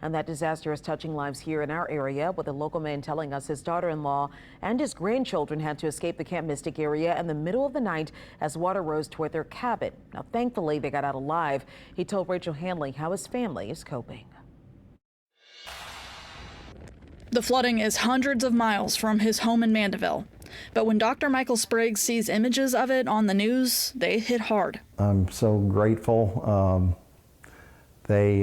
And that disaster is touching lives here in our area, with a local man telling us his daughter-in-law and his grandchildren had to escape the Camp Mystic area in the middle of the night as water rose toward their cabin. Now, thankfully, they got out alive. He told Rachel Hanley how his family is coping. The flooding is hundreds of miles from his home in Mandeville. But when Dr. Michael Sprague sees images of it on the news, they hit hard. I'm so grateful. They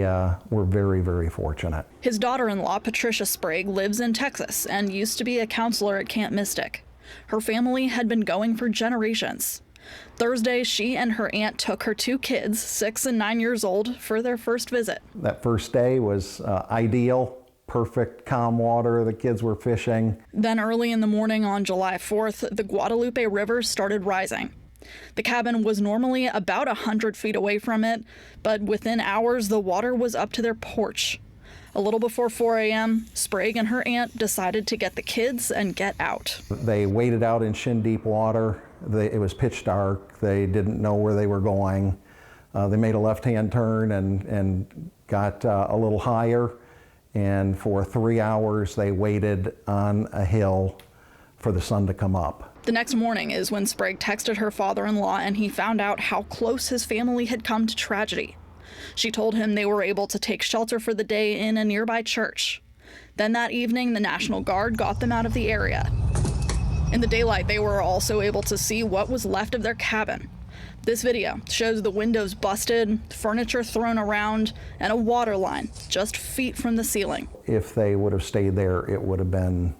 were very, very fortunate. His daughter-in-law, Patricia Sprague, lives in Texas and used to be a counselor at Camp Mystic. Her family had been going for generations. Thursday, she and her aunt took her two kids, 6 and 9 years old, for their first visit. That first day was ideal. Perfect, calm water. The kids were fishing. Then early in the morning on July 4th, the Guadalupe River started rising. The cabin was normally about 100 feet away from it, but within hours, the water was up to their porch. A little before 4 a.m., Sprague and her aunt decided to get the kids and get out. They waded out in shin-deep water. It was pitch dark. They didn't know where they were going. They made a left-hand turn and got a little higher. And for 3 hours, they waited on a hill for the sun to come up. The next morning is when Sprague texted her father-in-law and he found out how close his family had come to tragedy. She told him they were able to take shelter for the day in a nearby church. Then that evening, the National Guard got them out of the area. In the daylight, they were also able to see what was left of their cabin. This video shows the windows busted, furniture thrown around, and a water line just feet from the ceiling. If they would have stayed there, it would have been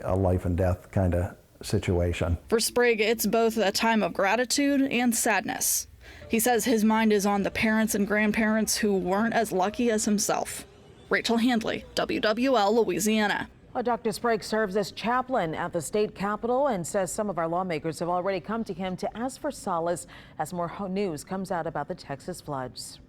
a life and death kind of situation. For Sprague, it's both a time of gratitude and sadness. He says his mind is on the parents and grandparents who weren't as lucky as himself. Rachel Handley, WWL, Louisiana. Well, Dr. Sprague serves as chaplain at the state capitol and says some of our lawmakers have already come to him to ask for solace as more news comes out about the Texas floods.